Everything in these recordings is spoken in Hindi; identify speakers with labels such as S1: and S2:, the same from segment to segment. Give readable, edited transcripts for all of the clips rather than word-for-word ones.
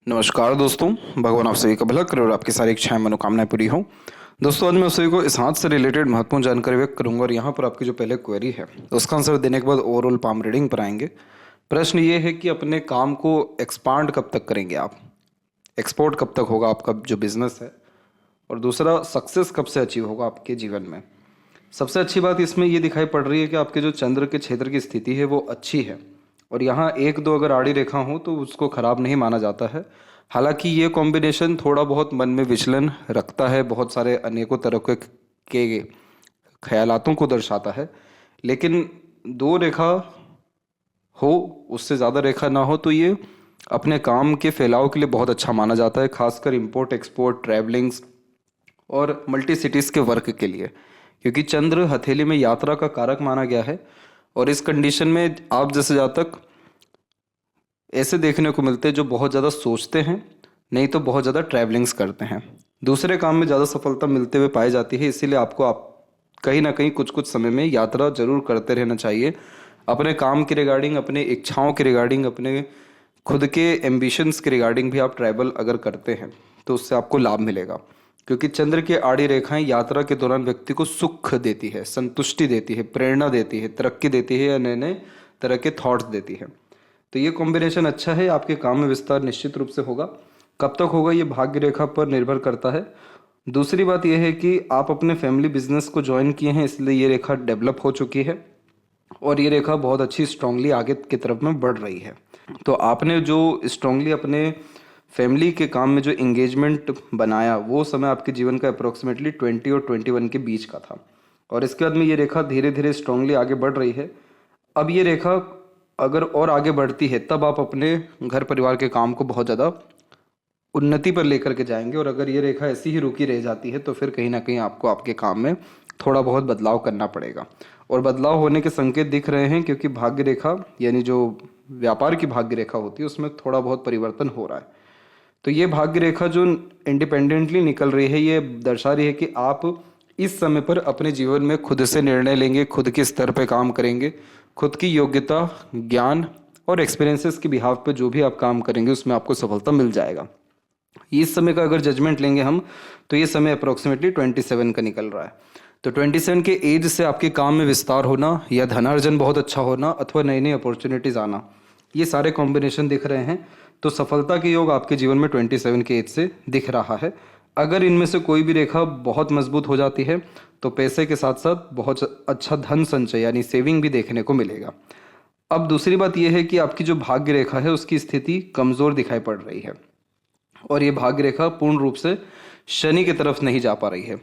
S1: नमस्कार दोस्तों। भगवान आप सभी का भला करे और आपकी सारी इच्छाएं मनोकामनाएं पूरी हों। दोस्तों, आज मैं आप सभी को इस हाथ से रिलेटेड महत्वपूर्ण जानकारी व्यक्त करूंगा और यहाँ पर आपकी जो पहले क्वेरी है उसका आंसर देने के बाद ओवरऑल पाम रीडिंग पर आएंगे। प्रश्न ये है कि अपने काम को एक्सपांड कब तक करेंगे आप, एक्सपोर्ट कब तक होगा आपका जो बिजनेस है, और दूसरा सक्सेस कब से अचीव होगा आपके जीवन में। सबसे अच्छी बात इसमें ये दिखाई पड़ रही है कि आपके जो चंद्र के क्षेत्र की स्थिति है वो अच्छी है, और यहाँ एक दो अगर आड़ी रेखा हो तो उसको खराब नहीं माना जाता है। हालांकि ये कॉम्बिनेशन थोड़ा बहुत मन में विचलन रखता है, बहुत सारे अनेकों तरह के ख्यालातों को दर्शाता है, लेकिन दो रेखा हो, उससे ज़्यादा रेखा ना हो तो ये अपने काम के फैलाव के लिए बहुत अच्छा माना जाता है, खासकर इंपोर्ट एक्सपोर्ट, ट्रैवलिंग्स और मल्टी सिटीज़ के वर्क के लिए, क्योंकि चंद्र हथेली में यात्रा का कारक माना गया है। और इस कंडीशन में आप जैसे जातक ऐसे देखने को मिलते हैं जो बहुत ज़्यादा सोचते हैं, नहीं तो बहुत ज़्यादा ट्रैवलिंग्स करते हैं, दूसरे काम में ज़्यादा सफलता मिलते हुए पाई जाती है। इसीलिए आपको कहीं ना कहीं कुछ कुछ समय में यात्रा जरूर करते रहना चाहिए, अपने काम के रिगार्डिंग, अपने इच्छाओं के रिगार्डिंग, अपने खुद के एम्बिशंस के रिगार्डिंग भी आप ट्रैवल अगर करते हैं तो उससे आपको लाभ मिलेगा, क्योंकि चंद्र की आड़ी रेखाएं यात्रा के दौरान व्यक्ति को सुख देती है, संतुष्टि देती है, प्रेरणा देती है, तरक्की देती है या नए नए तरह के थॉट्स देती है। तो ये कॉम्बिनेशन अच्छा है, आपके काम में विस्तार निश्चित रूप से होगा। कब तक होगा ये भाग्य रेखा पर निर्भर करता है। दूसरी बात यह है कि आप अपने फैमिली बिजनेस को ज्वाइन किए हैं, इसलिए ये रेखा डेवलप हो चुकी है और ये रेखा बहुत अच्छी स्ट्रांगली आगे की तरफ में बढ़ रही है। तो आपने जो स्ट्रांगली अपने फैमिली के काम में जो इंगेजमेंट बनाया वो समय आपके जीवन का अप्रोक्सीमेटली 20 और 21 के बीच का था, और इसके बाद में ये रेखा धीरे धीरे स्ट्रांगली आगे बढ़ रही है। अब ये रेखा अगर और आगे बढ़ती है तब आप अपने घर परिवार के काम को बहुत ज़्यादा उन्नति पर लेकर के जाएंगे, और अगर ये रेखा ऐसी ही रुकी रह जाती है तो फिर कहीं ना कहीं आपको आपके काम में थोड़ा बहुत बदलाव करना पड़ेगा, और बदलाव होने के संकेत दिख रहे हैं, क्योंकि भाग्य रेखा यानी जो व्यापार की भाग्य रेखा होती है उसमें थोड़ा बहुत परिवर्तन हो रहा है। तो ये भाग्य रेखा जो इंडिपेंडेंटली निकल रही है ये दर्शा रही है कि आप इस समय पर अपने जीवन में खुद से निर्णय लेंगे, खुद के स्तर पे काम करेंगे, खुद की योग्यता, ज्ञान और एक्सपीरियंसेस के बिहाव पे जो भी आप काम करेंगे उसमें आपको सफलता मिल जाएगा। इस समय का अगर जजमेंट लेंगे हम तो ये समय अप्रोक्सीमेटली 27 का निकल रहा है। तो 27 के एज से आपके काम में विस्तार होना या धनार्जन बहुत अच्छा होना अथवा नई नई अपॉर्चुनिटीज़ आना, ये सारे कॉम्बिनेशन दिख रहे हैं। तो सफलता के योग आपके जीवन में 27 के एज से दिख रहा है। अगर इनमें से कोई भी रेखा बहुत मजबूत हो जाती है तो पैसे के साथ साथ बहुत अच्छा धन संचय यानी सेविंग भी देखने को मिलेगा। अब दूसरी बात यह है कि आपकी जो भाग्य रेखा है उसकी स्थिति कमज़ोर दिखाई पड़ रही है, और ये भाग्य रेखा पूर्ण रूप से शनि की तरफ नहीं जा पा रही है।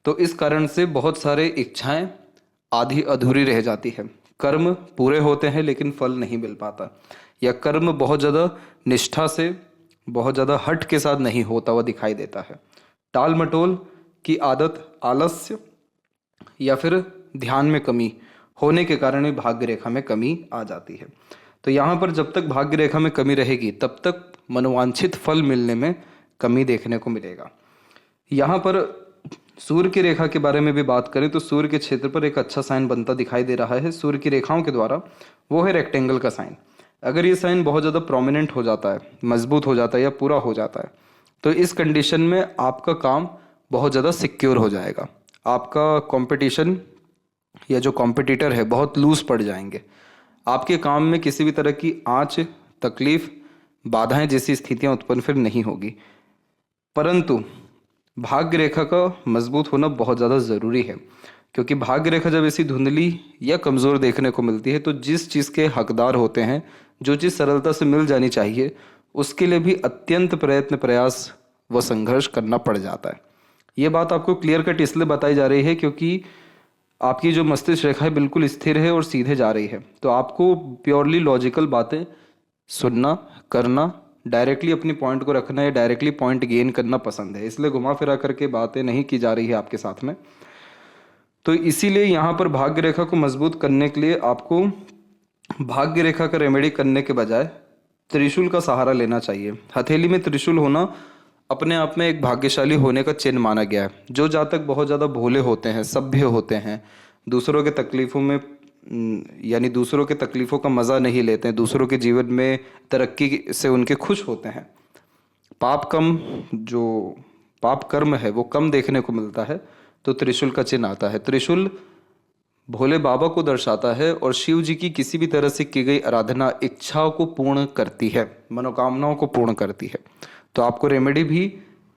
S1: तो इस कारण से बहुत सारे इच्छाएं आधी अधूरी रह जाती है, कर्म पूरे होते हैं लेकिन फल नहीं मिल पाता, या कर्म बहुत ज़्यादा निष्ठा से, बहुत ज़्यादा हट के साथ नहीं होता हुआ दिखाई देता है। टाल मटोल की आदत, आलस्य या फिर ध्यान में कमी होने के कारण ही भाग्य रेखा में कमी आ जाती है। तो यहाँ पर जब तक भाग्य रेखा में कमी रहेगी तब तक मनोवांछित फल मिलने में कमी देखने को मिलेगा। यहाँ पर सूर्य की रेखा के बारे में भी बात करें तो सूर्य के क्षेत्र पर एक अच्छा साइन बनता दिखाई दे रहा है सूर्य की रेखाओं के द्वारा, वो है रेक्टेंगल का साइन। अगर ये साइन बहुत ज़्यादा प्रोमिनेंट हो जाता है, मजबूत हो जाता है या पूरा हो जाता है, तो इस कंडीशन में आपका काम बहुत ज़्यादा सिक्योर हो जाएगा। आपका कंपटीशन या जो कॉम्पिटिटर है बहुत लूज पड़ जाएंगे। आपके काम में किसी भी तरह की आँच, तकलीफ, बाधाएं जैसी स्थितियां उत्पन्न फिर नहीं होगी। परंतु भाग्य रेखा का मजबूत होना बहुत ज़्यादा ज़रूरी है, क्योंकि भाग्य रेखा जब ऐसी धुंधली या कमज़ोर देखने को मिलती है तो जिस चीज़ के हकदार होते हैं, जो चीज़ सरलता से मिल जानी चाहिए, उसके लिए भी अत्यंत प्रयत्न, प्रयास व संघर्ष करना पड़ जाता है। ये बात आपको क्लियर कट इसलिए बताई जा रही है क्योंकि आपकी जो मस्तिष्क रेखा है बिल्कुल स्थिर है और सीधे जा रही है। तो आपको प्योरली लॉजिकल बातें सुनना, करना, डायरेक्टली अपनी पॉइंट को रखना या डायरेक्टली पॉइंट गेन करना पसंद है, इसलिए घुमा फिरा करके बातें नहीं की जा रही है आपके साथ में। तो इसीलिए यहाँ पर भाग्य रेखा को मजबूत करने के लिए आपको भाग्य रेखा का रेमेडी करने के बजाय त्रिशूल का सहारा लेना चाहिए। हथेली में त्रिशूल होना अपने आप में एक भाग्यशाली होने का चिन्ह माना गया है। जो जातक बहुत ज़्यादा भोले होते हैं, सभ्य होते हैं, दूसरों के तकलीफ़ों में यानी दूसरों के तकलीफ़ों का मज़ा नहीं लेते हैं, दूसरों के जीवन में तरक्की से उनके खुश होते हैं, जो पाप कर्म है वो कम देखने को मिलता है, तो त्रिशूल का चिन्ह आता है। त्रिशूल भोले बाबा को दर्शाता है और शिव जी की किसी भी तरह से की गई आराधना इच्छाओं को पूर्ण करती है, मनोकामनाओं को पूर्ण करती है। तो आपको रेमेडी भी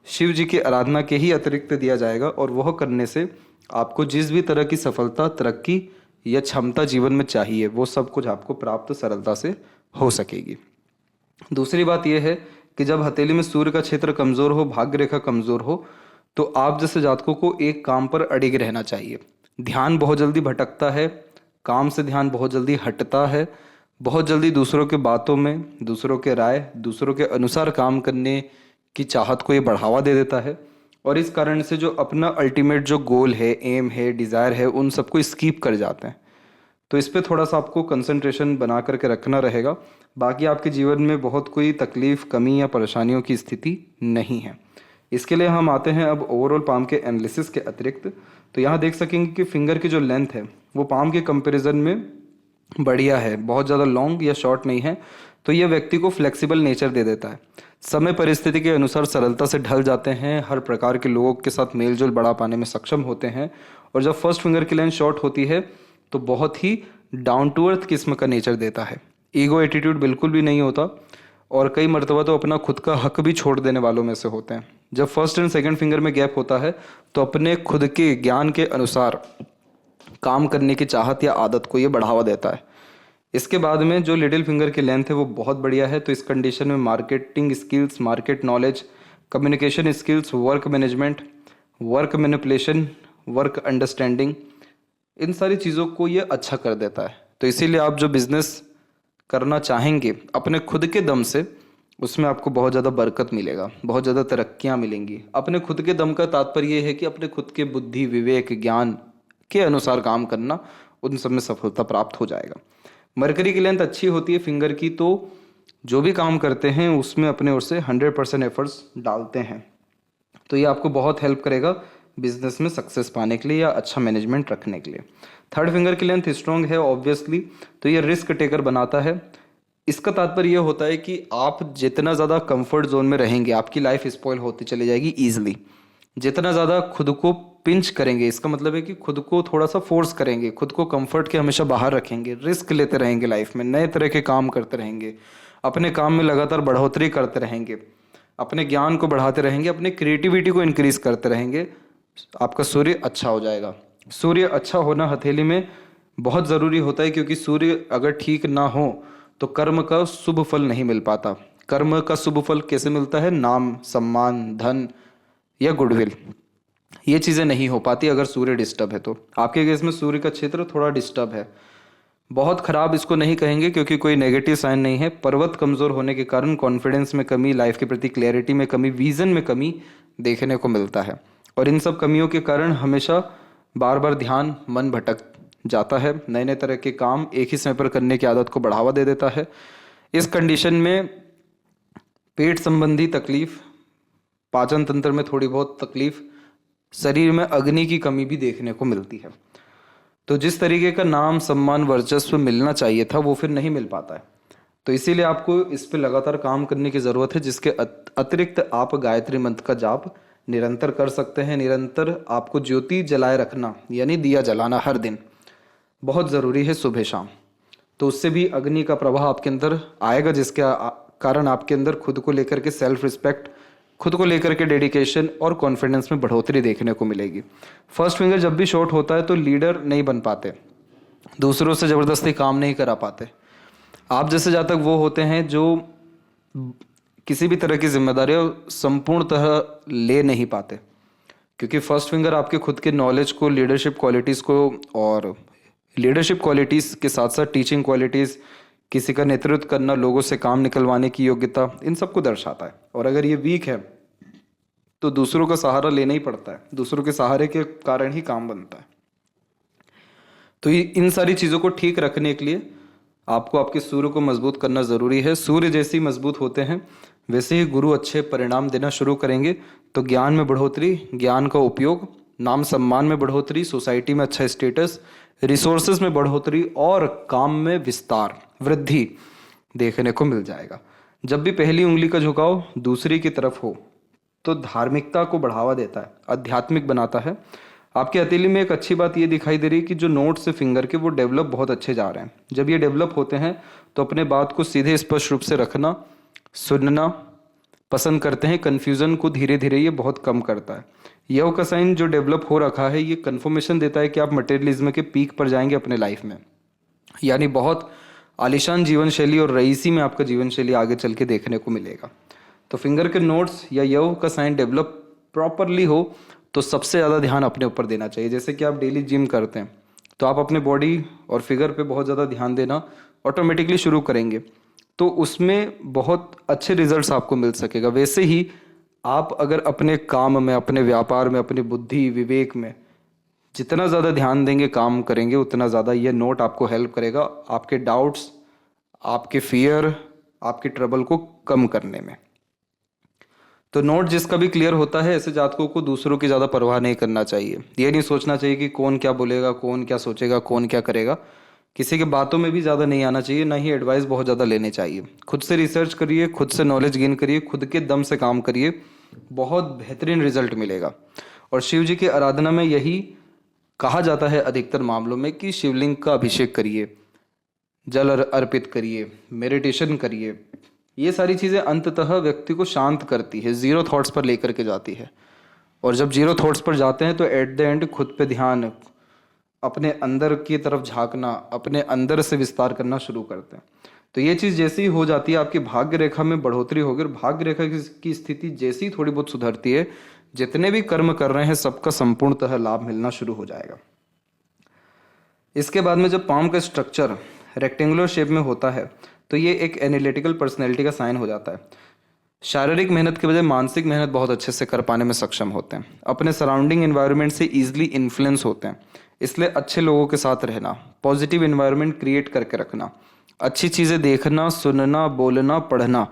S1: शिव जी की आराधना के ही अतिरिक्त दिया जाएगा, और वह करने से आपको जिस भी तरह की सफलता, तरक्की या क्षमता जीवन में चाहिए वो सब कुछ आपको प्राप्त सरलता से हो सकेगी। दूसरी बात यह है कि जब हथेली में सूर्य का क्षेत्र कमजोर हो, भाग्य रेखा कमजोर हो, तो आप जैसे जातकों को एक काम पर अडिग रहना चाहिए। ध्यान बहुत जल्दी भटकता है, काम से ध्यान बहुत जल्दी हटता है, बहुत जल्दी दूसरों के बातों में, दूसरों के राय, दूसरों के अनुसार काम करने की चाहत को ये बढ़ावा दे देता है, और इस कारण से जो अपना अल्टीमेट जो गोल है, एम है, डिज़ायर है, उन सबको स्कीप कर जाते हैं। तो इस पे थोड़ा सा आपको कंसंट्रेशन बना करके रखना रहेगा। बाकी आपके जीवन में बहुत कोई तकलीफ, कमी या परेशानियों की स्थिति नहीं है। इसके लिए हम आते हैं अब ओवरऑल पाम के एनालिसिस के अतिरिक्त। तो यहाँ देख सकेंगे कि फिंगर की जो लेंथ है वो पाम के कंपैरिजन में बढ़िया है, बहुत ज़्यादा लॉन्ग या शॉर्ट नहीं है। तो ये व्यक्ति को फ्लेक्सिबल नेचर दे देता है, समय परिस्थिति के अनुसार सरलता से ढल जाते हैं, हर प्रकार के लोगों के साथ मेलजोल बढ़ा पाने में सक्षम होते हैं। और जब फर्स्ट फिंगर की लेंथ शॉर्ट होती है तो बहुत ही डाउन टू अर्थ किस्म का नेचर देता है, ईगो एटीट्यूड बिल्कुल भी नहीं होता, और कई मर्तबा तो अपना खुद का हक भी छोड़ देने वालों में से होते हैं। जब फर्स्ट एंड सेकंड फिंगर में गैप होता है तो अपने खुद के ज्ञान के अनुसार काम करने की चाहत या आदत को ये बढ़ावा देता है। इसके बाद में जो लिटिल फिंगर की लेंथ है वो बहुत बढ़िया है। तो इस कंडीशन में marketing skills, market knowledge, communication skills, work management, work manipulation, work understanding, इन सारी चीज़ों को ये अच्छा कर देता है। तो इसीलिए आप जो बिजनेस करना चाहेंगे अपने खुद के दम से, उसमें आपको बहुत ज़्यादा बरकत मिलेगा, बहुत ज़्यादा तरक्कियाँ मिलेंगी। अपने खुद के दम का तात्पर्य ये है कि अपने खुद के बुद्धि, विवेक, ज्ञान के अनुसार काम करना, उन सब में सफलता प्राप्त हो जाएगा। मरकरी की लेंथ अच्छी होती है फिंगर की, तो जो भी काम करते हैं उसमें अपने ओर से 100% एफर्ट्स डालते हैं। तो ये आपको बहुत हेल्प करेगा बिजनेस में सक्सेस पाने के लिए या अच्छा मैनेजमेंट रखने के लिए। थर्ड फिंगर की लेंथ स्ट्रॉन्ग है ऑब्वियसली, तो ये रिस्क टेकर बनाता है। इसका तात्पर्य यह होता है कि आप जितना ज़्यादा कंफर्ट जोन में रहेंगे आपकी लाइफ स्पॉइल होती चली जाएगी ईजिली। जितना ज़्यादा खुद को पिंच करेंगे, इसका मतलब है कि खुद को थोड़ा सा फोर्स करेंगे, खुद को कंफर्ट के हमेशा बाहर रखेंगे, रिस्क लेते रहेंगे लाइफ में, नए तरह के काम करते रहेंगे, अपने काम में लगातार बढ़ोतरी करते रहेंगे, अपने ज्ञान को बढ़ाते रहेंगे, अपने क्रिएटिविटी को इंक्रीज करते रहेंगे, आपका सूर्य अच्छा हो जाएगा। सूर्य अच्छा होना हथेली में बहुत ज़रूरी होता है, क्योंकि सूर्य अगर ठीक ना हो तो कर्म का शुभ फल नहीं मिल पाता। कर्म का शुभ फल कैसे मिलता है? नाम, सम्मान, धन या गुडविल, ये चीज़ें नहीं हो पाती अगर सूर्य डिस्टर्ब है। तो आपके केस में सूर्य का क्षेत्र थोड़ा डिस्टर्ब है, बहुत खराब इसको नहीं कहेंगे क्योंकि कोई नेगेटिव साइन नहीं है। पर्वत कमज़ोर होने के कारण कॉन्फिडेंस में कमी, लाइफ के प्रति क्लैरिटी में कमी, विजन में कमी देखने को मिलता है, और इन सब कमियों के कारण हमेशा बार बार ध्यान, मन भटक जाता है, नए नए तरह के काम एक ही समय पर करने की आदत को बढ़ावा दे देता है। इस कंडीशन में पेट संबंधी तकलीफ, पाचन तंत्र में थोड़ी बहुत तकलीफ, शरीर में अग्नि की कमी भी देखने को मिलती है। तो जिस तरीके का नाम, सम्मान, वर्चस्व मिलना चाहिए था वो फिर नहीं मिल पाता है। तो इसीलिए आपको इस पे लगातार काम करने की ज़रूरत है, जिसके अतिरिक्त आप गायत्री मंत्र का जाप निरंतर कर सकते हैं। निरंतर आपको ज्योति जलाए रखना यानी दिया जलाना हर दिन बहुत ज़रूरी है, सुबह शाम। तो उससे भी अग्नि का प्रवाह आपके अंदर आएगा, जिसके कारण आपके अंदर खुद को लेकर के सेल्फ रिस्पेक्ट, खुद को लेकर के डेडिकेशन और कॉन्फिडेंस में बढ़ोतरी देखने को मिलेगी। फर्स्ट फिंगर जब भी शॉर्ट होता है तो लीडर नहीं बन पाते, दूसरों से ज़बरदस्ती काम नहीं करा पाते। आप जैसे जातक वो होते हैं जो किसी भी तरह की जिम्मेदारी संपूर्णतः ले नहीं पाते, क्योंकि फर्स्ट फिंगर आपके खुद के नॉलेज को, लीडरशिप क्वालिटीज़ को, और लीडरशिप क्वालिटीज़ के साथ साथ टीचिंग क्वालिटीज़, किसी का नेतृत्व करना, लोगों से काम निकलवाने की योग्यता, इन सबको दर्शाता है। और अगर ये वीक है तो दूसरों का सहारा लेना ही पड़ता है, दूसरों के सहारे के कारण ही काम बनता है। तो इन सारी चीज़ों को ठीक रखने के लिए आपको आपके सूर्य को मजबूत करना ज़रूरी है। सूर्य जैसे ही मजबूत होते हैं वैसे ही गुरु अच्छे परिणाम देना शुरू करेंगे। तो ज्ञान में बढ़ोतरी, ज्ञान का उपयोग, नाम सम्मान में बढ़ोतरी, सोसाइटी में अच्छा स्टेटस, रिसोर्सेज में बढ़ोतरी और काम में विस्तार, वृद्धि देखने को मिल जाएगा। जब भी पहली उंगली का झुकाव दूसरी की तरफ हो तो धार्मिकता को बढ़ावा देता है, आध्यात्मिक बनाता है। आपकी हथेली में एक अच्छी बात ये दिखाई दे रही है कि जो नोट्स है फिंगर के वो डेवलप बहुत अच्छे जा रहे हैं। जब ये डेवलप होते हैं तो अपने बात को सीधे स्पष्ट रूप से रखना, सुनना पसंद करते हैं। कन्फ्यूजन को धीरे धीरे ये बहुत कम करता है। यह का साइन जो डेवलप हो रखा है ये कन्फर्मेशन देता है कि आप मटेरियलिज्म के पीक पर जाएंगे अपने लाइफ में, यानी बहुत आलिशान जीवन शैली और रईसी में आपका जीवन शैली आगे चल के देखने को मिलेगा। तो फिंगर के नोट्स या यव का साइन डेवलप प्रॉपरली हो तो सबसे ज़्यादा ध्यान अपने ऊपर देना चाहिए। जैसे कि आप डेली जिम करते हैं तो आप अपने बॉडी और फिगर पे बहुत ज़्यादा ध्यान देना ऑटोमेटिकली शुरू करेंगे, तो उसमें बहुत अच्छे रिजल्ट्स आपको मिल सकेगा। वैसे ही आप अगर अपने काम में, अपने व्यापार में, अपनी बुद्धि विवेक में जितना ज़्यादा ध्यान देंगे, काम करेंगे, उतना ज़्यादा ये नोट आपको हेल्प करेगा आपके डाउट्स, आपके फियर, आपके ट्रबल को कम करने में। तो नोट जिसका भी क्लियर होता है, ऐसे जातकों को दूसरों की ज़्यादा परवाह नहीं करना चाहिए। ये नहीं सोचना चाहिए कि कौन क्या बोलेगा, कौन क्या सोचेगा, कौन क्या करेगा। किसी के बातों में भी ज़्यादा नहीं आना चाहिए, ना ही एडवाइस बहुत ज़्यादा लेने चाहिए। खुद से रिसर्च करिए, खुद से नॉलेज गेन करिए, खुद के दम से काम करिए, बहुत बेहतरीन रिजल्ट मिलेगा। और शिव जी की आराधना में यही कहा जाता है अधिकतर मामलों में कि शिवलिंग का अभिषेक करिए, जल अर्पित करिए, मेडिटेशन करिए। ये सारी चीज़ें अंततः व्यक्ति को शांत करती है, जीरो थॉट्स पर लेकर के जाती है। और जब जीरो थॉट्स पर जाते हैं तो एट द एंड खुद पे ध्यान, अपने अंदर की तरफ झांकना, अपने अंदर से विस्तार करना शुरू करते हैं। तो ये चीज़ जैसे ही हो जाती है आपकी भाग्य रेखा में बढ़ोतरी होगी, और भाग्य रेखा की स्थिति जैसी ही थोड़ी बहुत सुधरती है, जितने भी कर्म कर रहे हैं सबका संपूर्णतः लाभ मिलना शुरू हो जाएगा। इसके बाद में जब पाम का स्ट्रक्चर रेक्टेंगुलर शेप में होता है तो ये एक एनालिटिकल पर्सनैलिटी का साइन हो जाता है। शारीरिक मेहनत के बजाय मानसिक मेहनत बहुत अच्छे से कर पाने में सक्षम होते हैं, अपने सराउंडिंग एनवायरनमेंट से ईजिली इन्फ्लुएंस होते हैं। इसलिए अच्छे लोगों के साथ रहना, पॉजिटिव एनवायरनमेंट क्रिएट करके रखना, अच्छी चीज़ें देखना, सुनना, बोलना, पढ़ना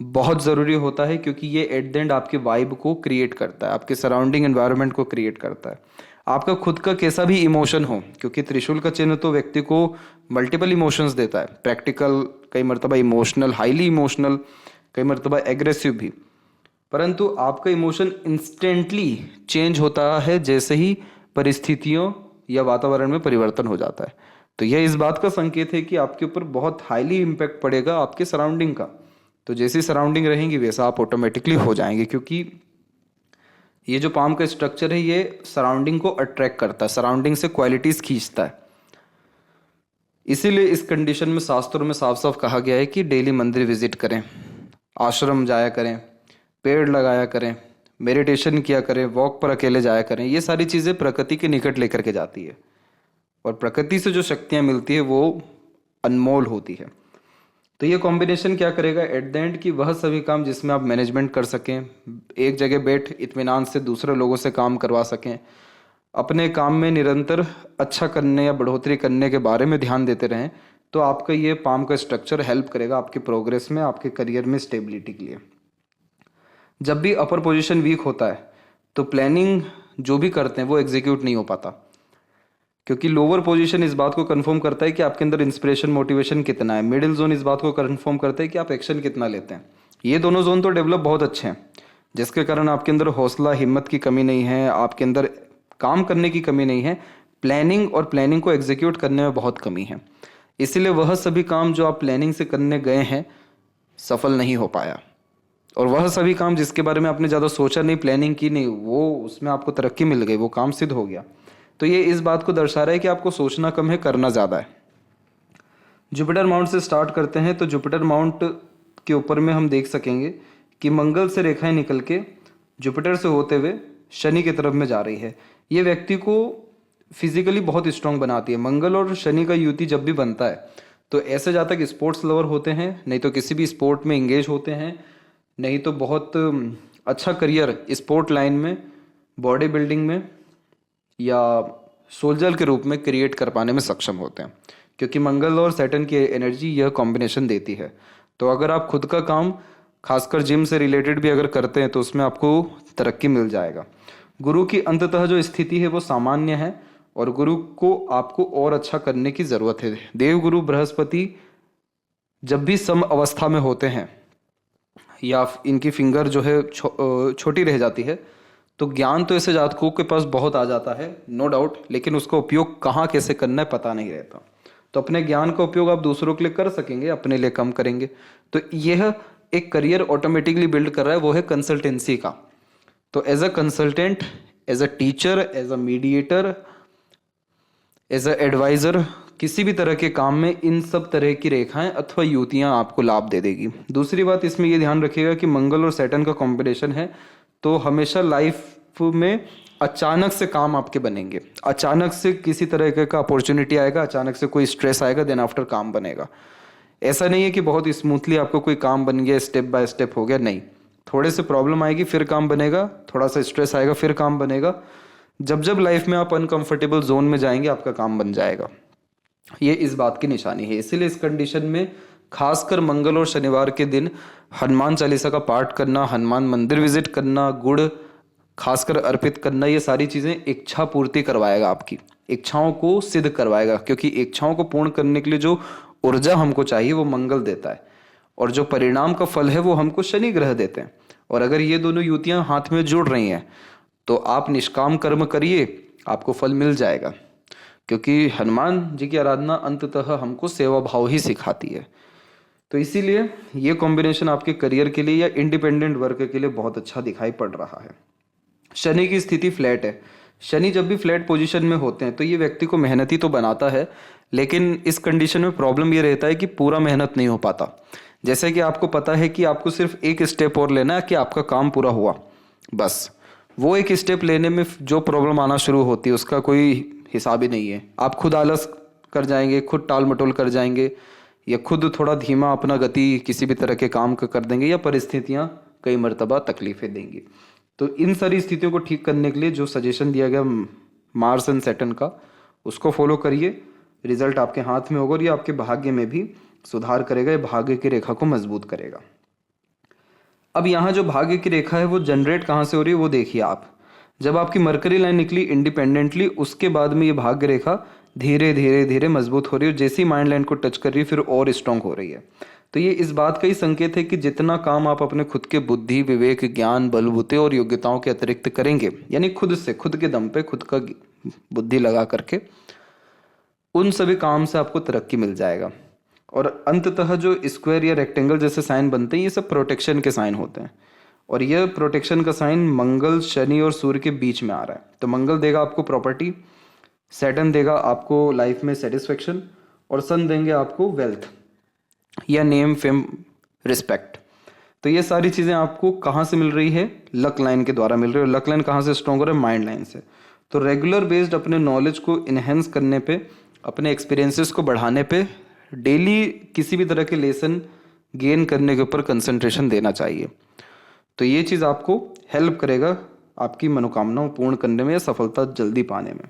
S1: बहुत ज़रूरी होता है, क्योंकि ये एट द एंड आपकी वाइब को क्रिएट करता है, आपके सराउंडिंग एनवायरनमेंट को क्रिएट करता है। आपका खुद का कैसा भी इमोशन हो, क्योंकि त्रिशूल का चिन्ह तो व्यक्ति को मल्टीपल इमोशंस देता है, प्रैक्टिकल, कई मरतबा इमोशनल, हाईली इमोशनल, कई मरतबा एग्रेसिव भी। परंतु आपका इमोशन इंस्टेंटली चेंज होता है जैसे ही परिस्थितियों या वातावरण में परिवर्तन हो जाता है। तो यह इस बात का संकेत है कि आपके ऊपर बहुत हाईली इम्पैक्ट पड़ेगा आपके सराउंडिंग का। तो जैसी सराउंडिंग रहेंगी वैसा आप ऑटोमेटिकली हो जाएंगे, क्योंकि ये जो पाम का स्ट्रक्चर है ये सराउंडिंग को अट्रैक्ट करता है, सराउंडिंग से क्वालिटीज खींचता है। इसीलिए इस कंडीशन में शास्त्रों में साफ साफ कहा गया है कि डेली मंदिर विजिट करें, आश्रम जाया करें, पेड़ लगाया करें, मेडिटेशन किया करें, वॉक पर अकेले जाया करें। ये सारी चीज़ें प्रकृति के निकट लेकर के जाती है, और प्रकृति से जो शक्तियाँ मिलती है वो अनमोल होती है। तो ये कॉम्बिनेशन क्या करेगा एट द एंड कि वह सभी काम जिसमें आप मैनेजमेंट कर सकें, एक जगह बैठ इत्मीनान से दूसरे लोगों से काम करवा सकें, अपने काम में निरंतर अच्छा करने या बढ़ोतरी करने के बारे में ध्यान देते रहें, तो आपका ये पाम का स्ट्रक्चर हेल्प करेगा आपके प्रोग्रेस में, आपके करियर में स्टेबिलिटी के लिए। जब भी अपर पोजीशन वीक होता है तो प्लानिंग जो भी करते हैं वो एग्जीक्यूट नहीं हो पाता, क्योंकि लोअर पोजीशन इस बात को कंफर्म करता है कि आपके अंदर इंस्पिरेशन, मोटिवेशन कितना है। मिडिल जोन इस बात को कंफर्म करता है कि आप एक्शन कितना लेते हैं। ये दोनों जोन तो डेवलप बहुत अच्छे हैं, जिसके कारण आपके अंदर हौसला, हिम्मत की कमी नहीं है, आपके अंदर काम करने की कमी नहीं है, प्लानिंग और प्लानिंग को एग्जीक्यूट करने में बहुत कमी है। इसीलिए वह सभी काम जो आप प्लानिंग से करने गए हैं सफल नहीं हो पाया, और वह सभी काम जिसके बारे में आपने ज़्यादा सोचा नहीं, प्लानिंग की नहीं, वो उसमें आपको तरक्की मिल गई, वो काम सिद्ध हो गया। तो ये इस बात को दर्शा रहा है कि आपको सोचना कम है, करना ज़्यादा है। जुपिटर माउंट से स्टार्ट करते हैं। तो जुपिटर माउंट के ऊपर में हम देख सकेंगे कि मंगल से रेखाएं निकल के जुपिटर से होते हुए शनि की तरफ में जा रही है। ये व्यक्ति को फिजिकली बहुत स्ट्रांग बनाती है। मंगल और शनि का युति जब भी बनता है तो ऐसे जातक स्पोर्ट्स लवर होते हैं, नहीं तो किसी भी स्पोर्ट में इंगेज होते हैं, नहीं तो बहुत अच्छा करियर स्पोर्ट लाइन में, बॉडी बिल्डिंग में या सोल्जर के रूप में क्रिएट कर पाने में सक्षम होते हैं, क्योंकि मंगल और सैटर्न की एनर्जी यह कॉम्बिनेशन देती है। तो अगर आप खुद का काम खासकर जिम से रिलेटेड भी अगर करते हैं तो उसमें आपको तरक्की मिल जाएगा। गुरु की अंततः जो स्थिति है वो सामान्य है, और गुरु को आपको और अच्छा करने की जरूरत है। देव गुरु बृहस्पति जब भी सम अवस्था में होते हैं या इनकी फिंगर जो है छोटी रह जाती है, तो ज्ञान तो ऐसे जातकों के पास बहुत आ जाता है, नो डाउट, लेकिन उसका उपयोग कहाँ कैसे करना है पता नहीं रहता। तो अपने ज्ञान का उपयोग आप दूसरों के लिए कर सकेंगे, अपने लिए कम करेंगे। तो यह एक करियर ऑटोमेटिकली बिल्ड कर रहा है, वो है कंसल्टेंसी का। तो as a consultant, as a teacher, as a mediator, as a adviser, किसी भी तरह के काम में इन सब तरह की रेखाएं अथवा युतियां आपको लाभ दे देगी। दूसरी बात इसमें ये ध्यान रखिएगा कि मंगल और सैटर्न का कॉम्बिनेशन है, तो हमेशा लाइफ में अचानक से काम आपके बनेंगे, अचानक से किसी तरह का अपॉर्चुनिटी आएगा, अचानक से कोई स्ट्रेस आएगा, देन आफ्टर काम बनेगा। ऐसा नहीं है कि बहुत स्मूथली आपको कोई काम बन गया, स्टेप बाय स्टेप हो गया, नहीं। थोड़े से प्रॉब्लम आएगी फिर काम बनेगा, थोड़ा सा स्ट्रेस आएगा फिर काम बनेगा। जब जब लाइफ में आप अनकंफर्टेबल जोन में जाएंगे आपका काम बन जाएगा, ये इस बात की निशानी है। इसीलिए इस कंडीशन में खासकर मंगल और शनिवार के दिन हनुमान चालीसा का पाठ करना, हनुमान मंदिर विजिट करना, गुड़ खासकर अर्पित करना, ये सारी चीजें इच्छा पूर्ति करवाएगा, आपकी इच्छाओं को सिद्ध करवाएगा। क्योंकि इच्छाओं को पूर्ण करने के लिए जो ऊर्जा हमको चाहिए वो मंगल देता है, और जो परिणाम का फल है वो हमको शनि ग्रह देते हैं। और अगर ये दोनों युतियां हाथ में जुड़ रही हैं तो आप निष्काम कर्म करिए, आपको फल मिल जाएगा। क्योंकि हनुमान जी की आराधना अंततः हमको सेवा भाव ही सिखाती है। तो इसीलिए ये कॉम्बिनेशन आपके करियर के लिए या इंडिपेंडेंट वर्क के लिए बहुत अच्छा दिखाई पड़ रहा है। शनि की स्थिति फ्लैट है। शनि जब भी फ्लैट पोजीशन में होते हैं तो ये व्यक्ति को मेहनती तो बनाता है, लेकिन इस कंडीशन में प्रॉब्लम ये रहता है कि पूरा मेहनत नहीं हो पाता। जैसे कि आपको पता है कि आपको सिर्फ एक स्टेप और लेना है कि आपका काम पूरा हुआ, बस वो एक स्टेप लेने में जो प्रॉब्लम आना शुरू होती है उसका कोई हिसाब ही नहीं है। आप खुद आलस कर जाएंगे, खुद टाल मटोल कर जाएंगे, या खुद थोड़ा धीमा अपना गति किसी भी तरह के काम का कर देंगे, या परिस्थितियां कई मर्तबा तकलीफें देंगी। तो इन सारी स्थितियों को ठीक करने के लिए जो सजेशन दिया गया मार्स एंड सैटर्न का, उसको फॉलो करिए, रिजल्ट आपके हाथ में होगा और ये आपके भाग्य में भी सुधार करेगा, ये भाग्य की रेखा को मजबूत करेगा। अब यहाँ जो भाग्य की रेखा है वो जनरेट कहाँ से हो रही है वो देखिए आप। जब आपकी मरकरी लाइन निकली इंडिपेंडेंटली, उसके बाद में ये भाग्य रेखा धीरे धीरे धीरे मजबूत हो रही है, और जैसे ही माइंड लाइन को टच कर रही है फिर और स्ट्रांग हो रही है। तो ये इस बात का ही संकेत है कि जितना काम आप अपने खुद के बुद्धि, विवेक, ज्ञान, बलबूते और योग्यताओं के अतिरिक्त करेंगे, यानी खुद से, खुद के दम पे, खुद का बुद्धि लगा करके, उन सभी काम से आपको तरक्की मिल जाएगा। और अंततः जो स्क्वायर या रेक्टेंगल जैसे साइन बनते हैं ये सब प्रोटेक्शन के साइन होते हैं, और यह प्रोटेक्शन का साइन मंगल, शनि और सूर्य के बीच में आ रहा है। तो मंगल देगा आपको प्रॉपर्टी, सैटर्न देगा आपको लाइफ में सेटिस्फेक्शन, और सन देंगे आपको वेल्थ या नेम, फेम, रिस्पेक्ट। तो ये सारी चीज़ें आपको कहाँ से मिल रही है? लक लाइन के द्वारा मिल रही है। और लक लाइन कहाँ से स्ट्रॉन्ग हो रहा है? माइंड लाइन से। तो रेगुलर बेस्ड अपने नॉलेज को इन्हेंस करने पे, अपने एक्सपीरियंसेस को बढ़ाने पे, डेली किसी भी तरह के लेसन गेन करने के ऊपर कंसंट्रेशन देना चाहिए। तो ये चीज़ आपको हेल्प करेगा आपकी मनोकामनाओं पूर्ण करने में या सफलता जल्दी पाने में।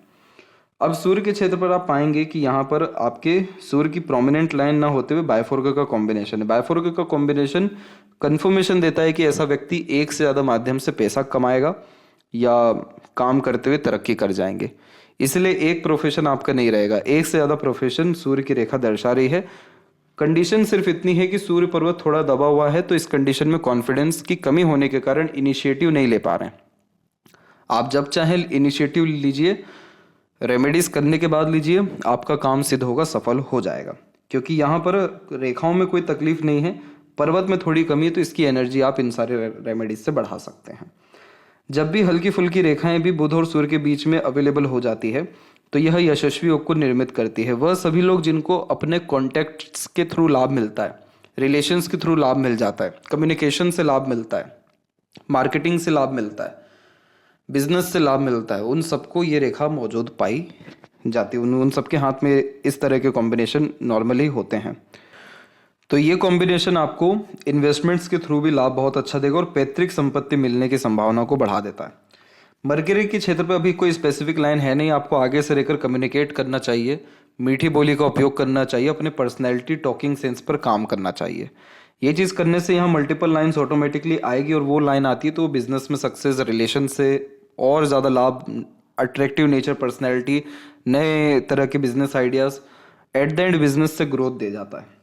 S1: अब सूर्य के क्षेत्र पर आप पाएंगे कि यहाँ पर आपके सूर्य की प्रोमिनेंट लाइन ना होते हुए बायफोर्क का कॉम्बिनेशन है। बायफोर्क का कॉम्बिनेशन कंफर्मेशन देता है कि ऐसा व्यक्ति एक से ज़्यादा माध्यम से पैसा कमाएगा या काम करते हुए तरक्की कर जाएंगे। इसलिए एक प्रोफेशन आपका नहीं रहेगा, एक से ज़्यादा प्रोफेशन सूर्य की रेखा दर्शा रही है। कंडीशन सिर्फ इतनी है कि सूर्य पर्वत थोड़ा दबा हुआ है, तो इस कंडीशन में कॉन्फिडेंस की कमी होने के कारण इनिशिएटिव नहीं ले पा रहे हैं। आप जब चाहें इनिशिएटिव लीजिए, रेमेडीज करने के बाद लीजिए, आपका काम सिद्ध होगा, सफल हो जाएगा। क्योंकि यहाँ पर रेखाओं में कोई तकलीफ नहीं है, पर्वत में थोड़ी कमी है, तो इसकी एनर्जी आप इन सारे रेमेडीज से बढ़ा सकते हैं। जब भी हल्की फुल्की रेखाएं भी बुध और सूर्य के बीच में अवेलेबल हो जाती है तो यह यशस्वी योग को निर्मित करती है। वह सभी लोग जिनको अपने कॉन्टैक्ट्स के थ्रू लाभ मिलता है, रिलेशंस के थ्रू लाभ मिल जाता है, कम्युनिकेशन से लाभ मिलता है, मार्केटिंग से लाभ मिलता है, बिजनेस से लाभ मिलता है, उन सबको ये रेखा मौजूद पाई जाती है। उन सबके हाथ में इस तरह के कॉम्बिनेशन नॉर्मली होते हैं। तो ये कॉम्बिनेशन आपको इन्वेस्टमेंट्स के थ्रू भी लाभ बहुत अच्छा देगा और पैतृक संपत्ति मिलने की संभावना को बढ़ा देता है। मरकरी के क्षेत्र पर अभी कोई स्पेसिफिक लाइन है नहीं, आपको आगे से रहकर कम्युनिकेट करना चाहिए, मीठी बोली का उपयोग करना चाहिए, अपने पर्सनैलिटी, टॉकिंग सेंस पर काम करना चाहिए। ये चीज़ करने से यहाँ मल्टीपल लाइन्स ऑटोमेटिकली आएगी और वो लाइन आती है तो बिजनेस में सक्सेस, रिलेशन से और ज़्यादा लाभ, अट्रैक्टिव नेचर, पर्सनैलिटी, नए तरह के business ideas, at the end business से ग्रोथ दे जाता है।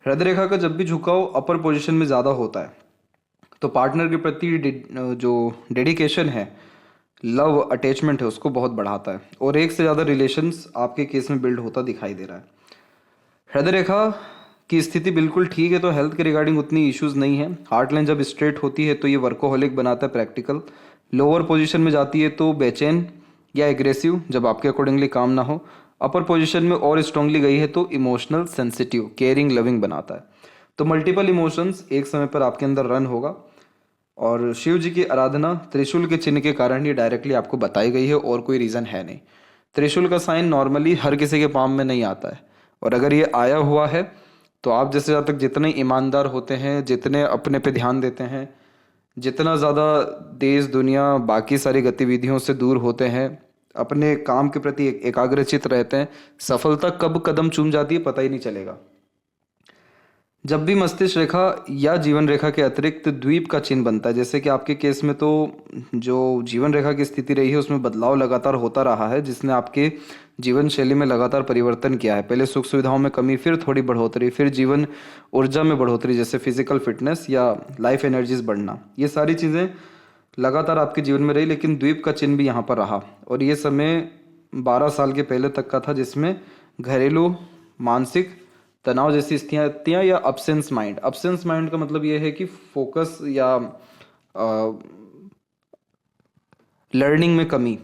S1: हृदय रेखा का जब भी झुकाव अपर पोजीशन में ज़्यादा होता है तो पार्टनर के प्रति जो डेडिकेशन है, लव अटैचमेंट है, उसको बहुत बढ़ाता है और एक से ज़्यादा रिलेशंस आपके केस में बिल्ड होता दिखाई दे रहा है। हृदय रेखा की स्थिति बिल्कुल ठीक है, तो हेल्थ के रिगार्डिंग उतनी इश्यूज नहीं है। हार्ट लाइन जब स्ट्रेट होती है तो ये वर्कोहोलिक बनाता है, प्रैक्टिकल। लोअर पोजीशन में जाती है तो बेचैन या एग्रेसिव, जब आपके अकॉर्डिंगली काम ना हो। अपर पोजीशन में और स्ट्रांगली गई है तो इमोशनल, सेंसिटिव, केयरिंग, लविंग बनाता है। तो मल्टीपल इमोशंस एक समय पर आपके अंदर रन होगा। और शिव जी की आराधना त्रिशूल के चिन्ह के कारण ये डायरेक्टली आपको बताई गई है, और कोई रीज़न है नहीं। त्रिशूल का साइन नॉर्मली हर किसी के पाम में नहीं आता है, और अगर ये आया हुआ है तो आप जैसे ज़्यादा तक जितने ईमानदार होते हैं, जितने अपने पे ध्यान देते हैं, जितना ज़्यादा देश दुनिया बाकी सारी गतिविधियों से दूर होते हैं, अपने काम के प्रति एकाग्रचित रहते हैं, सफलता कब कदम चूम जाती है पता ही नहीं चलेगा। जब भी मस्तिष्क रेखा या जीवन रेखा के अतिरिक्त द्वीप का चिन्ह बनता है, जैसे कि आपके केस में तो जो जीवन रेखा की स्थिति रही है उसमें बदलाव लगातार होता रहा है, जिसने आपके जीवन शैली में लगातार परिवर्तन किया है। पहले सुख सुविधाओं में कमी, फिर थोड़ी बढ़ोतरी, फिर जीवन ऊर्जा में बढ़ोतरी, जैसे फिजिकल फिटनेस या लाइफ एनर्जीज बढ़ना, ये सारी चीज़ें लगातार आपके जीवन में रही। लेकिन द्वीप का चिन्ह भी यहाँ पर रहा, और ये समय 12 साल के पहले तक का था, जिसमें घरेलू, मानसिक तनाव जैसी स्थितियाँ या अब्सेंस माइंड का मतलब ये है कि फोकस या लर्निंग में कमी,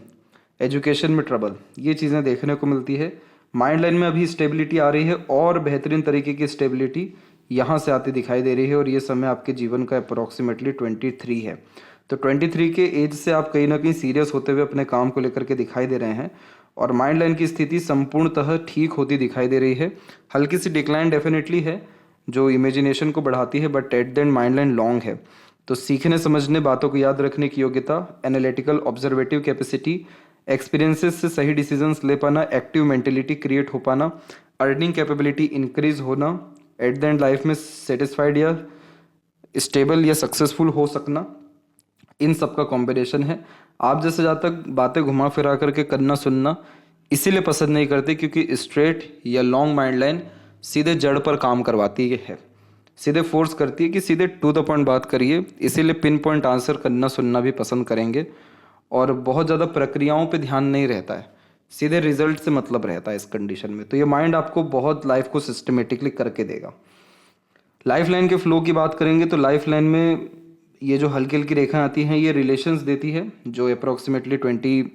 S1: एजुकेशन में ट्रबल, ये चीज़ें देखने को मिलती है। माइंड लाइन में अभी स्टेबिलिटी आ रही है, और बेहतरीन तरीके की स्टेबिलिटी यहाँ से आती दिखाई दे रही है, और ये समय आपके जीवन का अप्रोक्सीमेटली 23 है। तो 23 के एज से आप कहीं ना कहीं सीरियस होते हुए अपने काम को लेकर के दिखाई दे रहे हैं, और माइंड लाइन की स्थिति संपूर्णतः ठीक होती दिखाई दे रही है। हल्की सी डिक्लाइन डेफिनेटली है जो इमेजिनेशन को बढ़ाती है, but at the end mind line long है। तो सीखने समझने, बातों को याद रखने की योग्यता, एनालिटिकल ऑब्जर्वेटिव कैपेसिटी, एक्सपीरियंसेस से सही डिसीजंस ले पाना, एक्टिव मेंटेलिटी क्रिएट हो पाना, अर्निंग कैपेबिलिटी इंक्रीज होना, एट द एंड लाइफ में सेटिस्फाइड या स्टेबल या सक्सेसफुल हो सकना, इन सब का कॉम्बिनेशन है। आप जैसे जहाँ तक बातें घुमा फिरा करके करना सुनना इसीलिए पसंद नहीं करते क्योंकि स्ट्रेट या लॉन्ग माइंड लाइन सीधे जड़ पर काम करवाती है, सीधे फोर्स करती है कि सीधे टू द पॉइंट बात करिए। इसीलिए पिन पॉइंट आंसर करना सुनना भी पसंद करेंगे, और बहुत ज़्यादा प्रक्रियाओं पे ध्यान नहीं रहता है, सीधे रिजल्ट से मतलब रहता है इस कंडीशन में। तो ये माइंड आपको बहुत लाइफ को सिस्टमेटिकली करके देगा। लाइफ लाइन के फ्लो की बात करेंगे तो लाइफ लाइन में ये जो हल्की हल्की रेखाएं आती हैं ये रिलेशंस देती है, जो अप्रोक्सीमेटली 24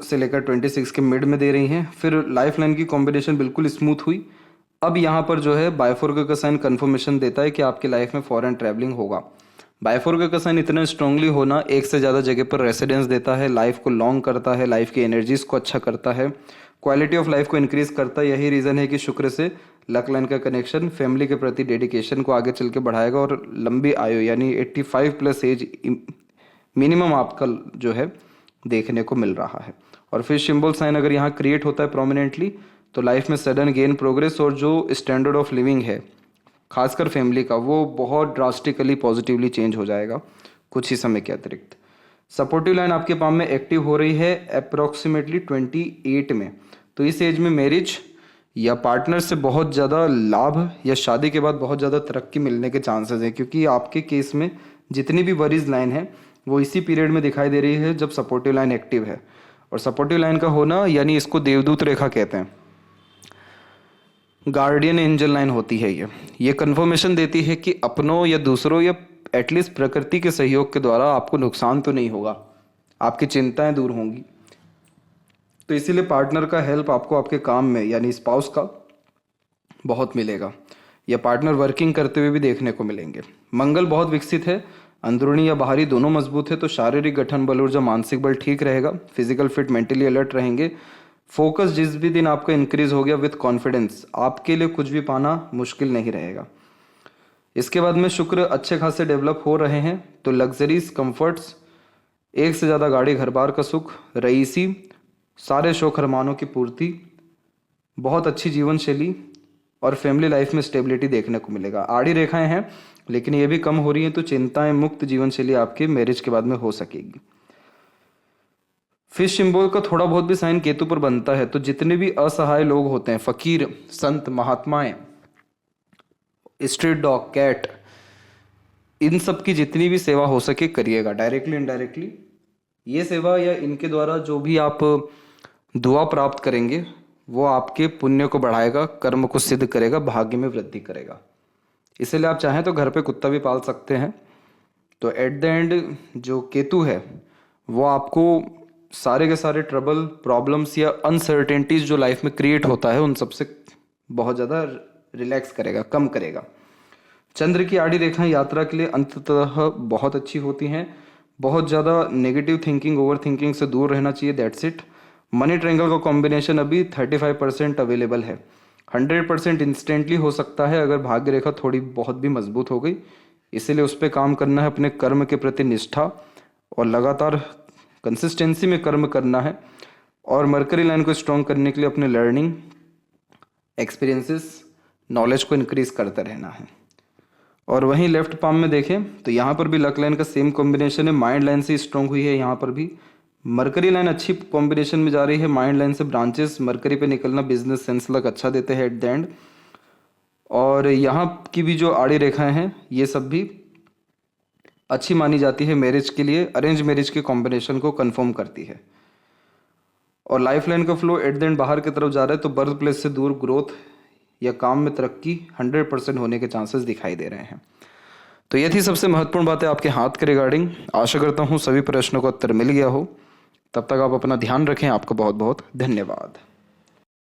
S1: से लेकर 26 के मिड में दे रही हैं। फिर लाइफ लाइन की कॉम्बिनेशन बिल्कुल स्मूथ हुई। अब यहाँ पर जो है बायफोर्क का साइन कन्फर्मेशन देता है कि आपकी लाइफ में फॉरेन ट्रैवलिंग होगा। बायफोर्क का साइन इतना स्ट्रांगली होना एक से ज़्यादा जगह पर रेसिडेंस देता है, लाइफ को लॉन्ग करता है, लाइफ की एनर्जीज को अच्छा करता है, क्वालिटी ऑफ लाइफ को इंक्रीज करता है। यही रीज़न है कि शुक्र से लक लाइन का कनेक्शन फैमिली के प्रति डेडिकेशन को आगे चल के बढ़ाएगा, और लंबी आयु यानी 85 प्लस एज मिनिमम आपका जो है देखने को मिल रहा है। और फिर सिंबल साइन अगर यहाँ क्रिएट होता है प्रोमिनेंटली तो लाइफ में सडन गेन, प्रोग्रेस, और जो स्टैंडर्ड ऑफ लिविंग है खासकर फैमिली का, वो बहुत ड्रास्टिकली पॉजिटिवली चेंज हो जाएगा कुछ ही समय के अतिरिक्त। सपोर्टिव लाइन आपके पाम में एक्टिव हो रही है अप्रोक्सीमेटली 28 में। तो इस एज में मैरिज या पार्टनर से बहुत ज़्यादा लाभ या शादी के बाद बहुत ज़्यादा तरक्की मिलने के चांसेस हैं, क्योंकि आपके केस में जितनी भी वरीज लाइन है वो इसी पीरियड में दिखाई दे रही है जब सपोर्टिव लाइन एक्टिव है। और सपोर्टिव लाइन का होना यानी इसको देवदूत रेखा कहते हैं, गार्डियन एंजल लाइन होती है। ये कन्फर्मेशन देती है कि अपनों या दूसरों या एटलीस्ट प्रकृति के सहयोग के द्वारा आपको नुकसान तो नहीं होगा, आपकी चिंताएं दूर होंगी। तो इसीलिए पार्टनर का हेल्प आपको आपके काम में यानी स्पाउस का बहुत मिलेगा, या पार्टनर वर्किंग करते हुए भी देखने को मिलेंगे। मंगल बहुत विकसित है, अंदरूनी या बाहरी दोनों मजबूत है, तो शारीरिक गठन बल, ऊर्जा, मानसिक बल ठीक रहेगा, फिजिकल फिट, मेंटली अलर्ट रहेंगे। फोकस जिस भी दिन आपका इंक्रीज हो गया विथ कॉन्फिडेंस, आपके लिए कुछ भी पाना मुश्किल नहीं रहेगा। इसके बाद में शुक्र अच्छे खासे डेवलप हो रहे हैं, तो लग्जरीज, कंफर्ट्स, एक से ज़्यादा गाड़ी, घर बार का सुख, रईसी, सारे शौक अरमानों की पूर्ति, बहुत अच्छी जीवन शैली और फैमिली लाइफ में स्टेबिलिटी देखने को मिलेगा। आड़ी रेखाएं हैं लेकिन ये भी कम हो रही हैं, तो चिंताएं मुक्त जीवन शैली आपके मैरिज के बाद में हो सकेगी। फिश सिंबल का थोड़ा बहुत भी साइन केतु पर बनता है, तो जितने भी असहाय लोग होते हैं, फकीर, संत, महात्माएं, स्ट्रीट डॉग, कैट, इन सब की जितनी भी सेवा हो सके करिएगा, डायरेक्टली इनडायरेक्टली। ये सेवा या इनके द्वारा जो भी आप दुआ प्राप्त करेंगे वो आपके पुण्य को बढ़ाएगा, कर्म को सिद्ध करेगा, भाग्य में वृद्धि करेगा। इसीलिए आप चाहें तो घर पे कुत्ता भी पाल सकते हैं। तो एट द एंड जो केतु है वो आपको सारे के सारे ट्रबल, प्रॉब्लम्स या अनसर्टेनिटीज जो लाइफ में क्रिएट होता है उन सबसे बहुत ज़्यादा रिलैक्स करेगा, कम करेगा। चंद्र की आड़ी रेखाएं यात्रा के लिए अंततः बहुत अच्छी होती हैं। बहुत ज़्यादा नेगेटिव थिंकिंग, ओवर थिंकिंग से दूर रहना चाहिए, दैट्स इट। मनी ट्रायंगल का कॉम्बिनेशन अभी 35% अवेलेबल है। 100% इंस्टेंटली हो सकता है अगर भाग्य रेखा थोड़ी बहुत भी मजबूत हो गई। इसीलिए उस पर काम करना है, अपने कर्म के प्रति निष्ठा और लगातार कंसिस्टेंसी में कर्म करना है। और मरकरी लाइन को स्ट्रॉन्ग करने के लिए अपने लर्निंग, एक्सपीरियंसेस, नॉलेज को इंक्रीज करते रहना है। और वहीं लेफ्ट पाम में देखें तो यहाँ पर भी लक लाइन का सेम कॉम्बिनेशन है, माइंड लाइन से स्ट्रॉन्ग हुई है। यहाँ पर भी मरकरी लाइन अच्छी कॉम्बिनेशन में जा रही है, माइंड लाइन से ब्रांचेस मरकरी पे निकलना बिजनेस सेंस लक अच्छा देते हैं एट द एंड। और यहाँ की भी जो आड़ी रेखाएं हैं ये सब भी अच्छी मानी जाती है मैरिज के लिए, अरेंज मैरिज के कॉम्बिनेशन को कंफर्म करती है। और लाइफ लाइन का फ्लो एट द एंड बाहर की तरफ जा रहा है, तो बर्थ प्लेस से दूर ग्रोथ या काम में तरक्की 100% होने के चांसेस दिखाई दे रहे हैं। तो ये थी सबसे महत्वपूर्ण बातें आपके हाथ के रिगार्डिंग। आशा करता हूँ सभी प्रश्नों का उत्तर मिल गया हो। तब तक आप अपना ध्यान रखें। आपका बहुत बहुत धन्यवाद।